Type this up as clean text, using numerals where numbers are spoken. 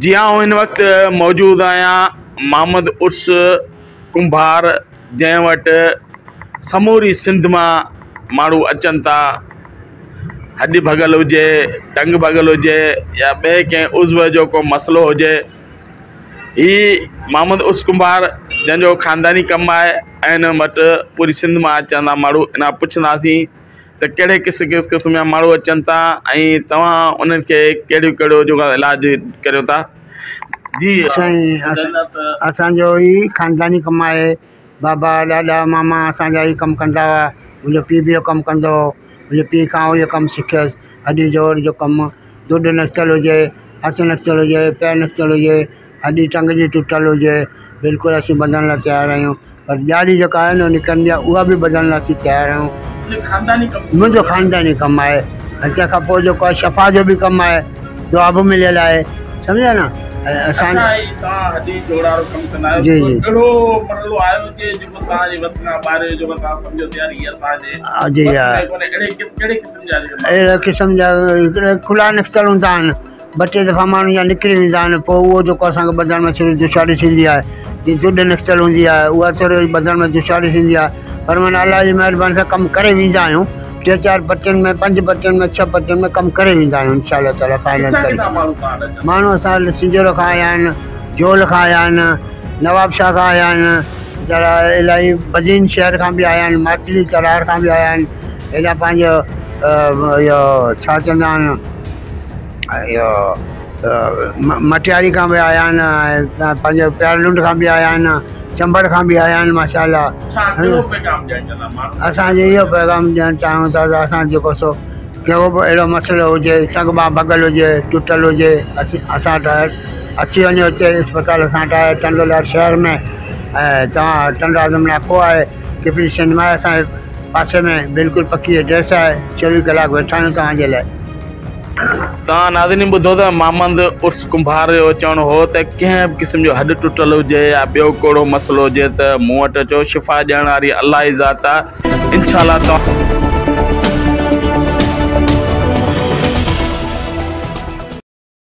जी हाँ, इन वक्त मौजूद आया मोहम्मद उर्स कुंभार जै वट समूरी सिंध में मानू अचन था। हड्डी भगल हुए, टंग भगल हुए या बे के उज़्व जो को मसलो हुए, ही मोहम्मद उर्स कुंभार जंहिंजो ख़ानदानी कम है। इन वट पूरी सिंध में अचन था मानू। इन पुछंदासीं तो कड़े किस्म जा मानू अचन था ऐं तव्हां उन्हनि खे कहिड़ियूं कहिड़ियूं जो इलाज करियो था। जी असांजो ही ख़ानदानी कम है। बाबा ॾाॾा मामा असांजा ही कम कंदा हुआ। मुंहिंजो पीउ बि इहो कमु कंदो हो। मुंहिंजे पीउ खां इहो कमु सिखियसि। हड्डी जोड़ जो कमु, दुध नक्सल हुजे, हथ नक्सल हुजे, पैर नक्सल हुजे, हड्डी टंग जी टुटल हुजे, बिल्कुलु असीं बधण लाइ तयारु आहियूं। पर ॾियारी जेका आहे न निकिरंदी आहे उहा बि बधण लाइ असीं तयारु आहियूं। मुंहिंजो ख़ानदानी कमु आहे। तंहिं खां पोइ जेको आहे शफ़ा जो बि कमु आहे, दुआ बि मिलियल आहे, सम्झा न। असां हड्डी जोड़ वारो कमु कंदा आहियो। जी जी कहिड़ो मसलो आयो कि जेको तव्हांजे वक़्त खां ॿाहिरि जेको तव्हां सम्झो तयारी असांजे जी हा, कहिड़े क़िस्म जा अहिड़े क़िस्म जा हिकिड़े खुला नक्सल हूंदा आहिनि। ॿ टे दफ़ा माण्हू जा निकिरी वेंदा आहिनि, पोइ उहो जेको असांखे बधण में थोरी दुशारी थींदी आहे। जीअं जुड नक्सल हूंदी आहे उहा थोरी बधण में दुशारी थींदी आहे। पर माना अलाह जी महिरबानी सां कमु करे वेंदा आहियूं। 3-4 पटियुनि में, 5 पटियुनि में, 6 पटियुनि में कमु करे वेंदा आहियूं इंशाअल्लाह ताला फाइनल करे। माण्हू असां सिंजोर खां आया आहिनि, जोल खां आया आहिनि, नवाब शाह खां आया आहिनि, जरा इलाही बजीन शहर खां बि आया आहिनि, माटली तरार खां बि आया आहिनि। हेॾा पंहिंजो इहो छा चवंदा आहिनि, इहो मटियारी खां बि आया आहिनि, ऐं पंहिंजो प्यारलुंड खां बि आया आहिनि, चंबड़ खां बि आया आहिनि माशाअल्लाह। असांजे इहो पैगाम ॾियणु चाहियूं था त असां जेको सो कहिड़ो बि अहिड़ो मसइलो हुजे, टंग बांह भगल हुजे, टुटल हुजे, असां वटि अची वञो हिते इस्पताल असां वटि आहे टंडोलार शहर में। ऐं तव्हां टंडा जमना को आहे किपरी सिंध में असांजे पासे में बिल्कुलु पकी एड्रेस आहे। 24 कलाक वेठा आहियूं तव्हांजे लाइ। तव्हां नाज़रीन ॿुधो त मोहम्मद उर्स कुंभार जो चवणो हो त कंहिं बि क़िस्म जो हॾु टुटल हुजे या ॿियो कहिड़ो मसइलो हुजे त मूं वटि अचो। शिफ़ा ॾियण वारी अलाह जी ज़ात आहे। इंशाअल्लाह तव्हां